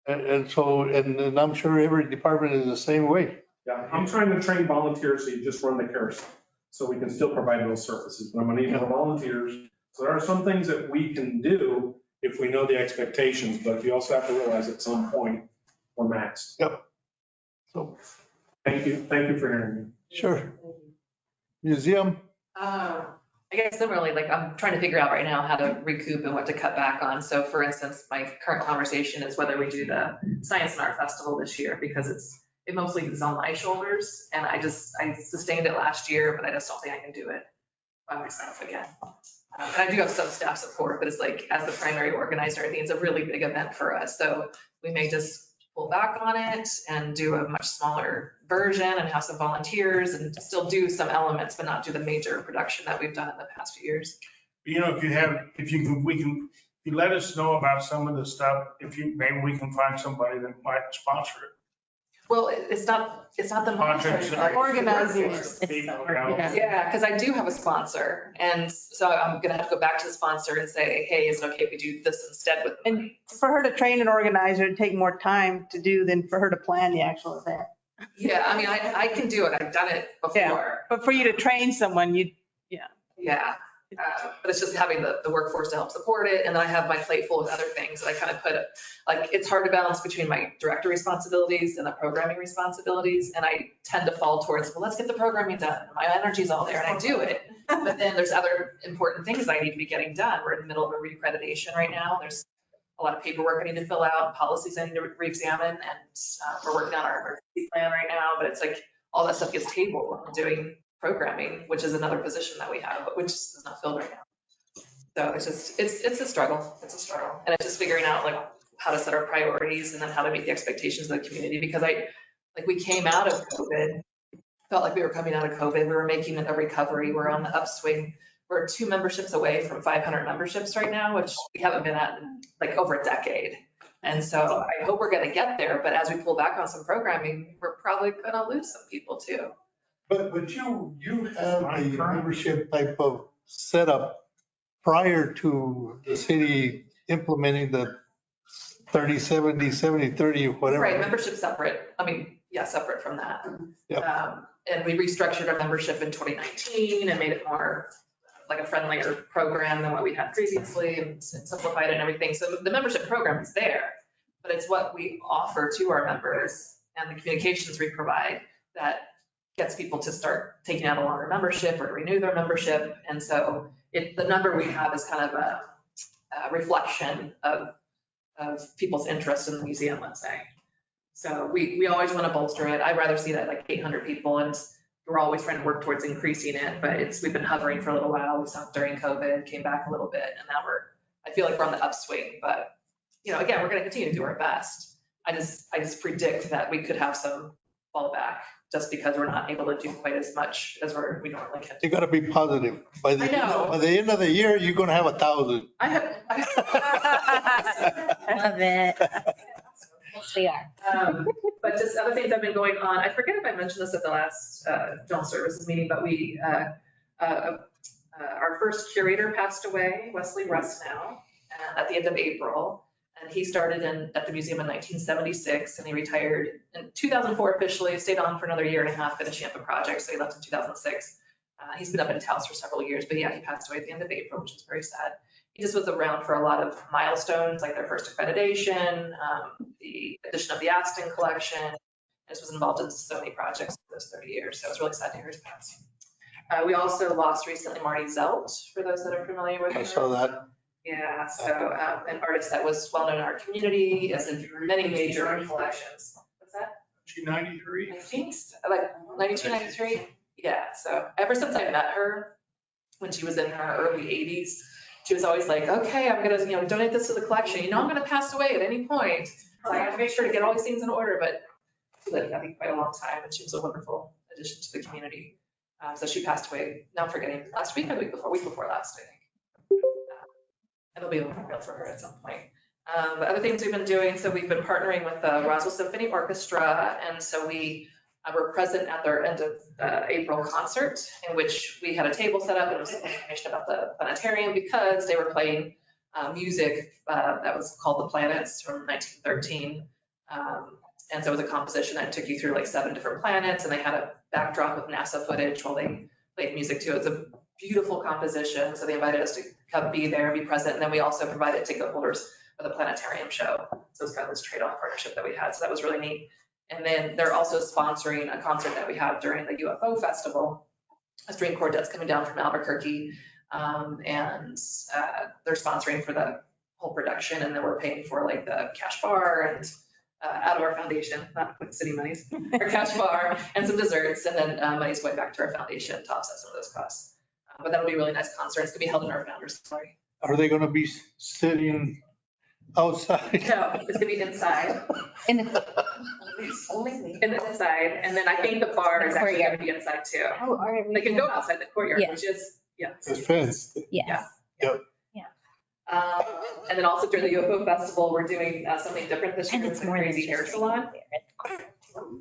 And so, and I'm sure every department is the same way. Yeah, I'm trying to train volunteers to just run the carousel, so we can still provide those services. But I'm gonna need more volunteers. So there are some things that we can do if we know the expectations, but you also have to realize at some point we're maxed. Yep. So, Thank you for hearing me. sure. Museum, I guess similarly, like I'm trying to figure out right now how to recoup and what to cut back on. So for instance, my current conversation is whether we do the Science and Art Festival this year, because it mostly is on my shoulders. And I sustained it last year, but I just don't think I can do it by myself again. And I do have some staff support, but it's like, as the primary organizer, I think it's a really big event for us. So we may just pull back on it and do a much smaller version and have some volunteers and still do some elements, but not do the major production that we've done in the past few years. You know, if you let us know about some of the stuff, maybe we can find somebody that might sponsor it. Well, it's not the Sponsors sponsor. and Organizers. people, you know. Yeah, because I do have a sponsor. And so I'm going to have to go back to the sponsor and say, hey, is it okay if we do this instead with them? And for her to train an organizer, it'd take more time to do than for her to plan the actual event. Yeah, I mean, I can do it. I've done it before. Yeah. But for you to train someone, Yeah. But it's just having the workforce to help support it. And then I have my plate full with other things that I kind of put, like, it's hard to balance between my director responsibilities and the programming responsibilities. And I tend to fall towards, well, let's get the programming done. My energy's all there and I do it. But then there's other important things I need to be getting done. We're in the middle of a reaccreditation right now. There's a lot of paperwork I need to fill out, policies I need to re-examine, and we're working on our emergency plan right now. But it's like all that stuff gets tabled when I'm doing programming, which is another position that we have, but which is not filled right now. So it's just, it's a struggle. It's a struggle. And it's just figuring out like how to set our priorities and then how to meet the expectations of the community. Because we came out of COVID, felt like we were coming out of COVID. We were making a recovery. We're on the upswing. We're 2 memberships away from 500 memberships right now, which we haven't been at in like over a decade. And so I hope we're going to get there. But as we pull back on some programming, we're probably going to lose some people too. but you have a membership type of setup prior to the city implementing the 30/70, 70/30, whatever. Right, membership separate. I mean, yeah, separate from that. Yep. And we restructured our membership in 2019 and made it more like a friendlier program than what we had previously and simplified it and everything. So the membership program is there, but it's what we offer to our members and the communications we provide that gets people to start taking out a longer membership or to renew their membership. And so the number we have is kind of a reflection of people's interest in the museum, let's say. So we always want to bolster it. I'd rather see that like 800 people, and we're always trying to work towards increasing it, but we've been hovering for a little while. We stopped during COVID, came back a little bit, and now I feel like we're on the upswing, but, again, we're going to continue to do our best. I just predict that we could have some fallback just because we're not able to do quite as much as we normally can. You gotta be positive. By the I know. by the end of the year, you're gonna have 1,000. Love it. Yes, we are. But just other things that have been going on, I forget if I mentioned this at the last general services meeting, but we, our first curator passed away, Wesley Rusnow, at the end of April. And he started at the museum in 1976, and he retired in 2004 officially, stayed on for another year and a half finishing up a project, so he left in 2006. He's been up in Taos for several years, but yeah, he passed away at the end of April, which is very sad. He just was around for a lot of milestones, like their first accreditation, the addition of the Aston collection. Just was involved in so many projects for those 30 years, so it was really sad to hear his passing. We also lost recently Marty Zelt, for those that are familiar with her. I saw that. Yeah, so an artist that was well known in our community, as in many major collections. What's that? 1993? I think, like 92, 93? Yeah, so ever since I met her, when she was in her early 80s, she was always like, okay, I'm gonna, donate this to the collection. I'm gonna pass away at any point. So I have to make sure to get all these things in order, but she lived, I think, quite a long time, and she was a wonderful addition to the community. So she passed away, now I'm forgetting, last week or week before last, I think. It'll be a memorial for her at some point. But other things we've been doing, so we've been partnering with the Roswell Symphony Orchestra, and so we were present at their end of April concert, in which we had a table set up, and it was information about the planetarium, because they were playing music that was called The Planets from 1913. And so it was a composition that took you through like 7 different planets, and they had a backdrop of NASA footage while they played music too. It's a beautiful composition, so they invited us to come be there, be present, and then we also provided ticket holders for the planetarium show. So it's kind of this trade-off partnership that we had, so that was really neat. And then they're also sponsoring a concert that we had during the UFO Festival. A string quartet's coming down from Albuquerque, and they're sponsoring for the whole production, and then we're paying for like the cash bar and out of our foundation, not with city monies, our cash bar and some desserts, and then money's going back to our foundation to offset some of those costs. But that'll be a really nice concert. It's gonna be held in our founders gallery. Are they gonna be sitting outside? No, it's gonna be inside. In the Inside, and then I think the bar is actually gonna be inside too. Oh, are we? They can go outside the courtyard, Yeah. which is, It's fenced. Yes. And then also during the UFO Festival, we're doing something different this year. And it's a more than crazy hair just salon.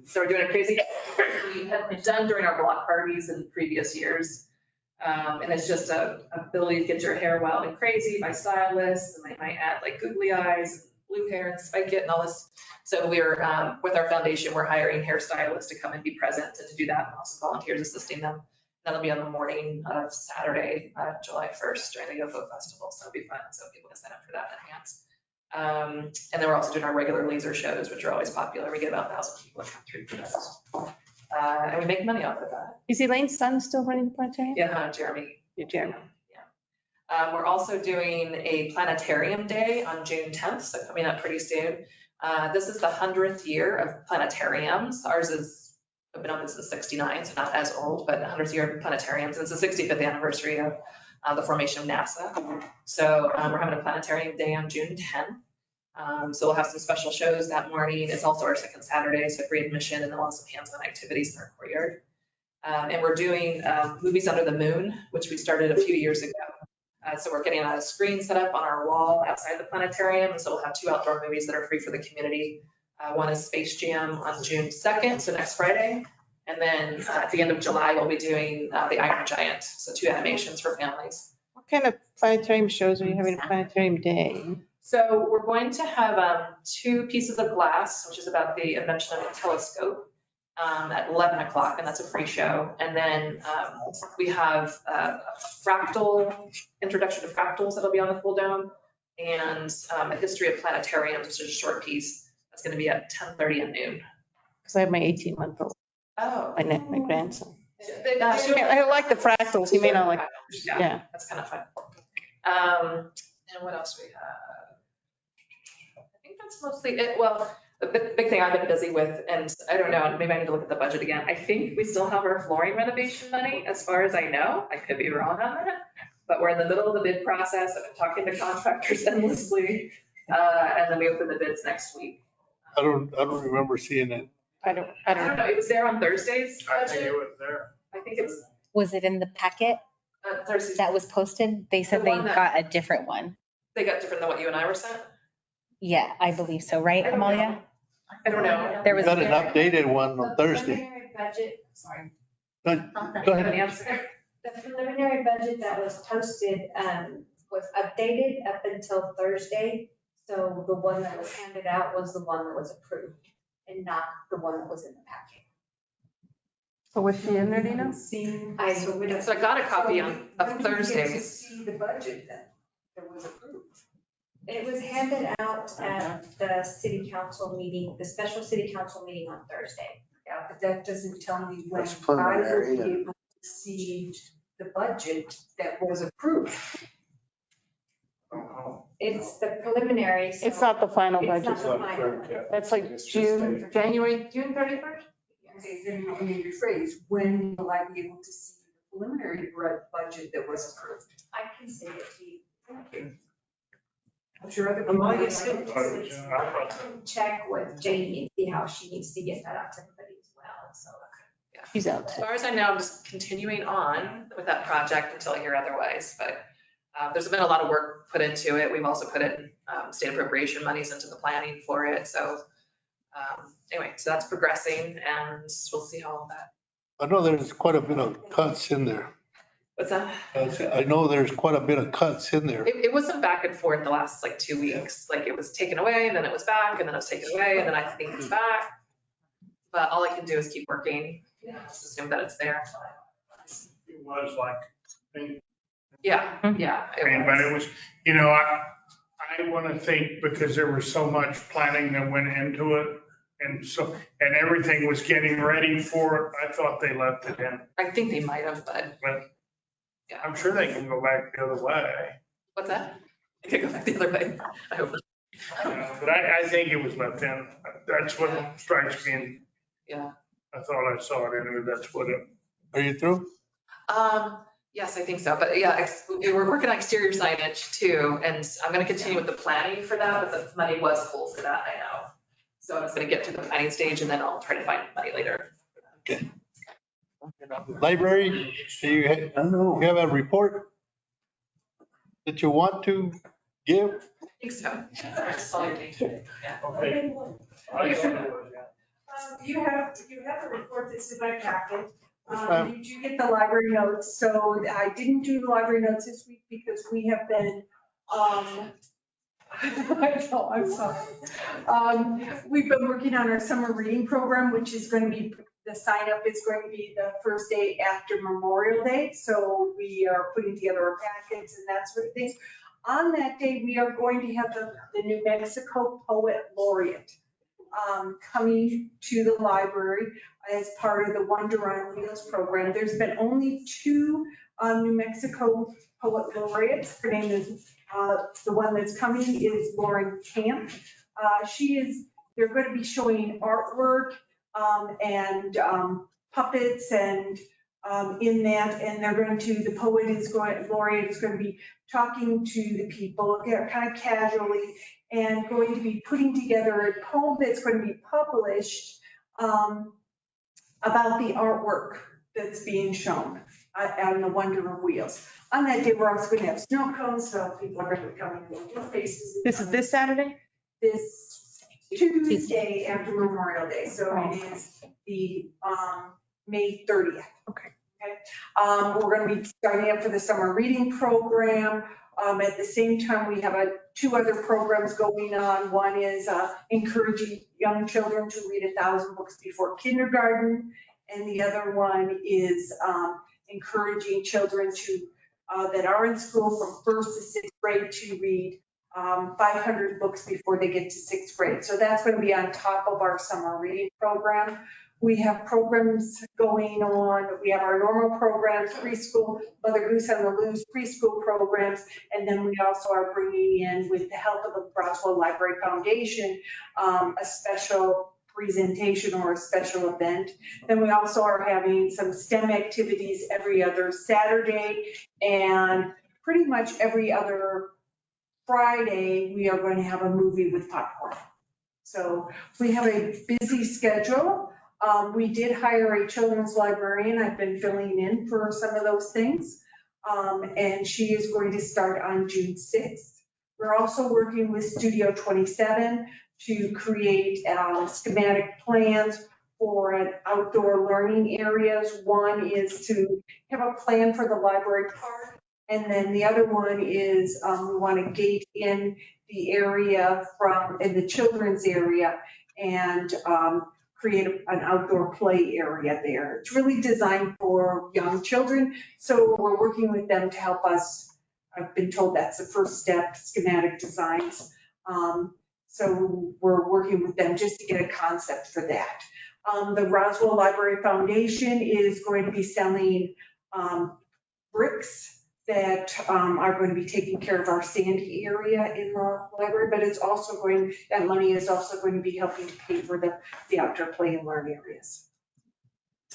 So we're doing a crazy, we had done during our block parties in previous years. And it's just a ability to get your hair wild and crazy by stylists, and they might add like googly eyes, blue hair, and spike it and all this. So we're, with our foundation, we're hiring hairstylists to come and be present and to do that, and also volunteers assisting them. That'll be on the morning of Saturday, July 1st during the UFO Festival, so it'll be fun, so people can sign up for that in advance. And then we're also doing our regular laser shows, which are always popular. We get about 1,000 people that come through for those. And we make money off of that. Is Elaine's son still running the planetarium? Yeah, Jeremy. Yeah, Jeremy. Yeah. We're also doing a planetarium day on June 10th, so coming up pretty soon. This is the 100th year of planetariums. Ours has been open since '69, so not as old, but the 100th year of planetariums. It's the 65th anniversary of the formation of NASA. So we're having a planetarium day on June 10th. So we'll have some special shows that morning. It's also our second Saturday, so free admission, and then we'll have some hands-on activities in our courtyard. And we're doing Movies Under the Moon, which we started a few years ago. So we're getting a screen set up on our wall outside the planetarium. So we'll have 2 outdoor movies that are free for the community. One is Space Jam on June 2nd, so next Friday. And then at the end of July, we'll be doing The Iron Giant, so 2 animations for families. What kind of planetarium shows are you having a planetarium day? So we're going to have 2 pieces of glass, which is about the invention of a telescope, at 11 o'clock, and that's a free show. And then we have a fractal, introduction to fractals that'll be on the full dome, and a history of planetariums, which is a short piece. That's going to be at 10:30 at noon. Because I have my 18-month-old, Oh. my grandson. She may- I like the fractals. He may not like, yeah. That's kind of fun. And what else we have? I think that's mostly it. Well, the big thing I've been busy with, and I don't know, maybe I need to look at the budget again. I think we still have our flooring renovation money, as far as I know. I could be wrong on that. but we're in the middle of the bid process. I've been talking to contractors endlessly. And then we open the bids next week. I don't remember seeing it. I don't I don't know, it was there on Thursday's I think it budget. was there. I think it was Was it in the packet Thursday's. that was posted? They said The they one that- got a different one. They got different than what you and I were sent? Yeah, I believe so, right, I don't know. Amalia? I don't know. There We was. got an updated one on Thursday. Preliminary budget, sorry. Go An ahead. answer. The preliminary budget that was posted was updated up until Thursday. So the one that was handed out was the one that was approved and not the one that was in the packet. So was she in there, Dina? So I got a copy of Thursday's. See the budget that was approved. It was handed out at the city council meeting, the special city council meeting on Thursday. Yeah, but that doesn't tell me when That's I preliminary, will be yeah. able to see the budget that was approved. It's the preliminary. so It's not the final It's not budget. the final. That's like January, June 31st? Okay, then let me rephrase, when will I be able to see the preliminary budget that was approved? I can send it to you. I'm sure other I'm people. not might gonna like to see it. Check with Jamie and see how she needs to get that out to everybody as well, so. She's out. As far as I know, I'm just continuing on with that project until I hear otherwise, but there's been a lot of work put into it. We've also put in state appropriation monies into the planning for it, so anyway, so that's progressing and we'll see how all that. I know there's quite a bit of cuts in there. What's that? I know there's quite a bit of cuts in there. It wasn't back and forth the last like 2 weeks, like it was taken away and then it was back and then it was taken away and then I think it's back. But all I can do is keep working, just assume that it's there. It was like, Yeah, yeah. I mean, but it was, you know, I want to think because there was so much planning that went into it. And everything was getting ready for it. I thought they left it in. I think they might have, but yeah. I'm sure they can go back the other way. What's that? I could go back the other way. I hope. But I think it was left in. That's what strikes me. And Yeah. I thought I saw it in it. That's what it. Are you through? Yes, I think so. But yeah, we're working on exterior signage too. And I'm going to continue with the planning for that, but the money was pulled for that, I know. So I'm just going to get to the planning stage and then I'll try to find money later. Okay. Library, do you have a report that you want to give? I think so. That's all I need. Yeah. Okay. I thought it was, yeah. You have a report that's in my packet. ma'am. You do get the library notes, so I didn't do the library notes this week because we have been, I know, I'm sorry. We've been working on our summer reading program, which is going to be, the sign up is going to be the first day after Memorial Day. So we are putting together our packets and that sort of thing. On that day, we are going to have the New Mexico Poet Laureate coming to the library as part of the Wonder on Wheels program. There's been only 2 New Mexico Poet Laureates. Her name is, the one that's coming is Lauren Camp. They're going to be showing artwork and puppets and in that, and the laureate is going to be talking to the people, kind of casually, and going to be putting together a poem that's going to be published about the artwork that's being shown on the Wonder of Wheels. On that day, we're also going to have snow cones, so people are going to be coming in their faces. This is this Saturday? This Tuesday after Memorial Day, so it is the May 30th. Okay. We're going to be starting up for the summer reading program. At the same time, we have 2 other programs going on. One is encouraging young children to read 1,000 books before kindergarten. And the other one is encouraging children that are in school from 1st to 6th grade to read 500 books before they get to 6th grade. So that's going to be on top of our summer reading program. We have programs going on. We have our normal programs, preschool, Mother Goose on the Loose preschool programs. And then we also are bringing in, with the help of the Roswell Library Foundation, a special presentation or a special event. Then we also are having some STEM activities every other Saturday. And pretty much every other Friday, we are going to have a movie with popcorn. So we have a busy schedule. We did hire a children's librarian. I've been filling in for some of those things. And she is going to start on June 6th. We're also working with Studio 27 to create schematic plans for an outdoor learning areas. One is to have a plan for the library park. And then the other one is we want to gate in the area in the children's area and create an outdoor play area there. It's really designed for young children. So we're working with them to help us. I've been told that's the first step, schematic designs. So we're working with them just to get a concept for that. The Roswell Library Foundation is going to be selling bricks that are going to be taking care of our sandy area in the library, but it's also that money is also going to be helping to pay for the outdoor play and learn areas.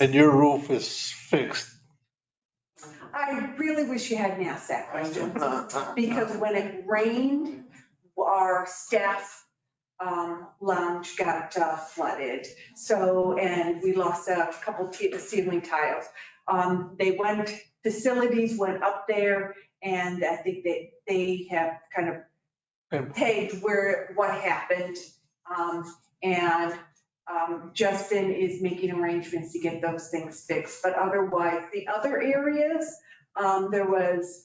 And your roof is fixed. I really wish you hadn't asked that question, because when it rained, our staff lounge got flooded. So, and we lost a couple ceiling tiles. Facilities went up there, and I think they have kind of pegged what happened. And Justin is making arrangements to get those things fixed. But otherwise, the other areas, there was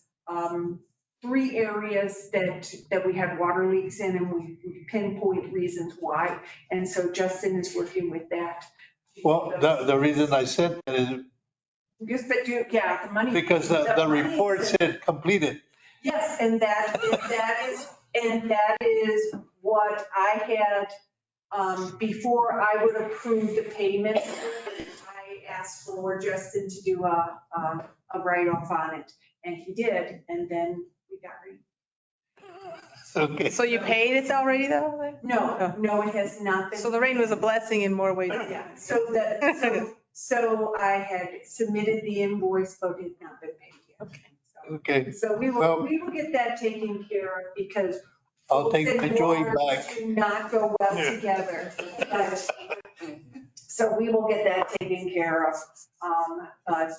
3 areas that we had water leaks in, and we pinpoint reasons why. And so Justin is working with that. Well, the reason I said that is the money. because the report said completed. Yes, and that is what I had, before I would approve the payment, I asked for Justin to do a write-off on it, and he did, and then we got ready. Okay. So you paid it already though? No, it has not been. So the rain was a blessing in more ways. Yeah, so I had submitted the invoice, but it had not been paid yet. Okay. So we will get that taken care of, because I'll take my joy back. do not go well together. So we will get that taken care of. But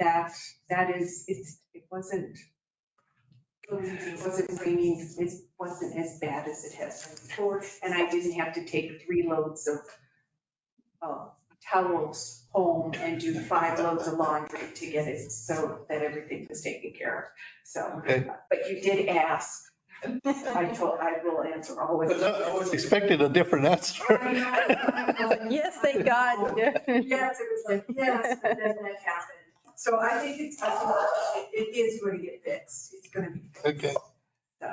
that is, it wasn't raining, it wasn't as bad as it has been before. And I didn't have to take 3 loads of towels home and do 5 loads of laundry to get it so that everything was taken care of. So, but you did ask. I will answer always. I was expecting a different answer. Yes, thank God. Yes, it was like, yes, but then that happened. So I think it is going to get fixed. It's going to be fixed. Okay. So,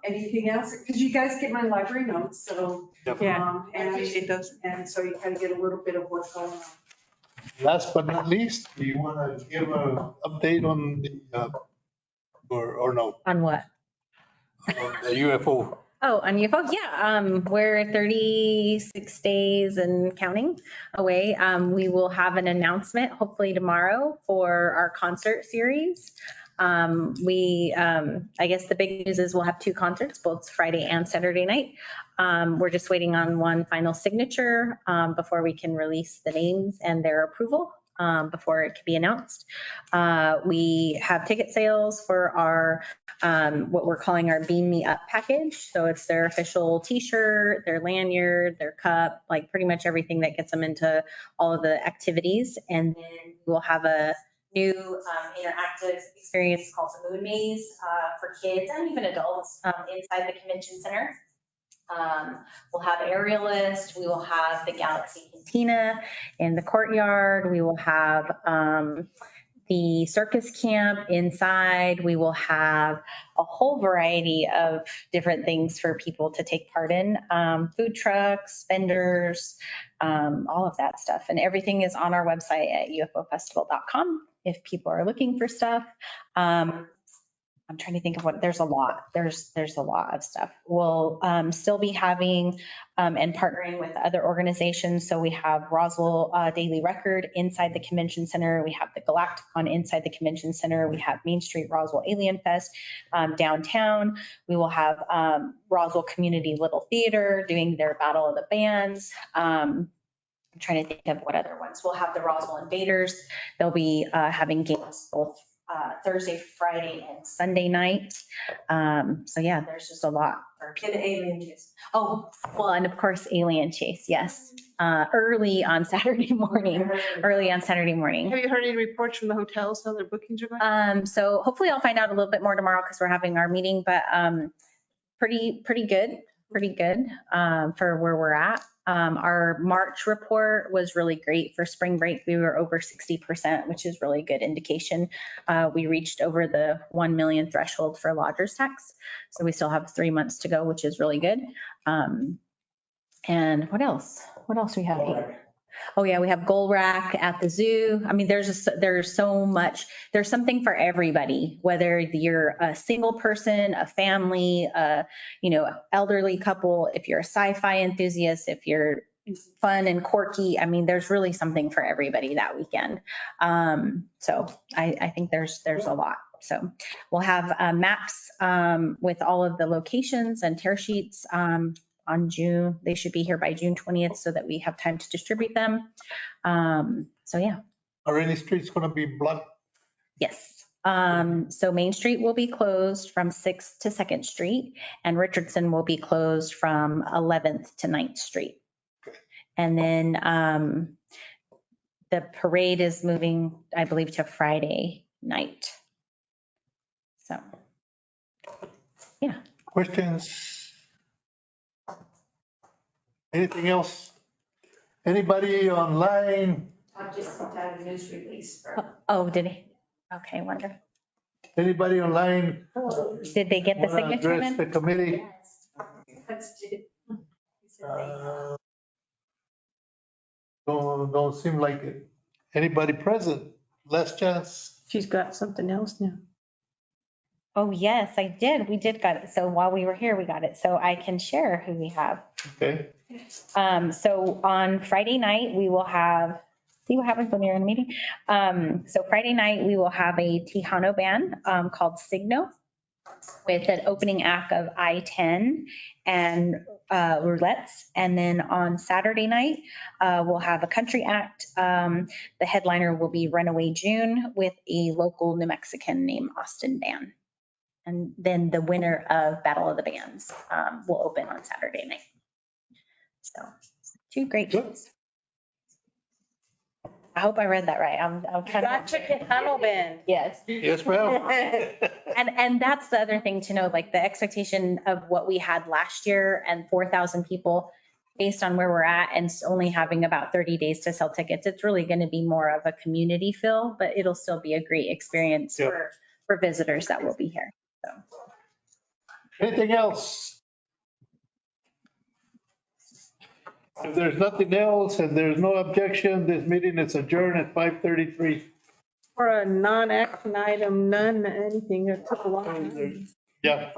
anything else? Because you guys get my library notes, so. Yeah, I appreciate those. And so you kind of get a little bit of what's going on. Last but not least, do you want to give an update on the, or no? On what? On the UFO. Oh, on UFO? Yeah, we're 36 days and counting away. We will have an announcement hopefully tomorrow for our concert series. I guess the big news is we'll have 2 concerts, both Friday and Saturday night. We're just waiting on one final signature before we can release the names and their approval before it can be announced. We have ticket sales for our what we're calling our Beam Me Up package. So it's their official t-shirt, their lanyard, their cup, like pretty much everything that gets them into all of the activities. And then we'll have a new interactive experience called the Moon Maze for kids and even adults inside the convention center. We'll have Aerialist, we will have the Galaxy Cantina in the courtyard, we will have the circus camp inside, we will have a whole variety of different things for people to take part in, food trucks, vendors, all of that stuff. And everything is on our website at ufofestival.com if people are looking for stuff. I'm trying to think of what, there's a lot. There's a lot of stuff. We'll still be having and partnering with other organizations. So we have Roswell Daily Record inside the convention center. We have the Galacticon inside the convention center. We have Main Street Roswell Alien Fest downtown. We will have Roswell Community Little Theater doing their Battle of the Bands. I'm trying to think of what other ones. We'll have the Roswell Invaders. They'll be having games both Thursday, Friday, and Sunday night. So yeah, there's just a lot. And Alien Chase. Oh, well, and of course, Alien Chase, yes. Early on Saturday morning. Have you heard any reports from the hotels, how their bookings are going? So hopefully I'll find out a little bit more tomorrow because we're having our meeting, but pretty good for where we're at. Our March report was really great for spring break. We were over 60%, which is really good indication. We reached over the 1 million threshold for lodgers tax. So we still have 3 months to go, which is really good. And what else? What else we have? Oh yeah, we have Gold Rack at the zoo. I mean, there's so much. There's something for everybody, whether you're a single person, a family, elderly couple, if you're a sci-fi enthusiast, if you're fun and quirky. I mean, there's really something for everybody that weekend. So I think there's a lot. So we'll have maps with all of the locations and tear sheets on June. They should be here by June 20th so that we have time to distribute them. So yeah. Are any streets going to be blocked? Yes. So Main Street will be closed from 6th to 2nd Street, and Richardson will be closed from 11th to 9th Street. And then the parade is moving, I believe, to Friday night. So, yeah. Questions? Anything else? Anybody online? I just sent out a news release. Oh, did he? Okay, wonderful. Anybody online? Did they get the wanna signature address the then? committee? Don't seem like it. Anybody present? Last chance. She's got something else now. Oh, yes, I did. We did got it. So while we were here, we got it. So I can share who we have. Okay. So on Friday night, we will have, see what happens when you're in a meeting. So Friday night, we will have a Tejano band called Signo with an opening act of I-10 and roulettes. And then on Saturday night, we'll have a country act. The headliner will be Runaway June with a local New Mexican named Austin Band. And then the winner of Battle of the Bands will open on Saturday night. So 2 great shows. I hope I read that right. I'm trying Gotcha, Tejano Band. Yes. Yes, ma'am. And that's the other thing to know, like the expectation of what we had last year and 4,000 people based on where we're at and only having about 30 days to sell tickets. It's really going to be more of a community feel, but it'll still be a great experience for visitors that will be here. So. Anything else? If there's nothing else and there's no objection, this meeting is adjourned at 5:33. For a non-action item, none, anything, it took a long time. Yeah.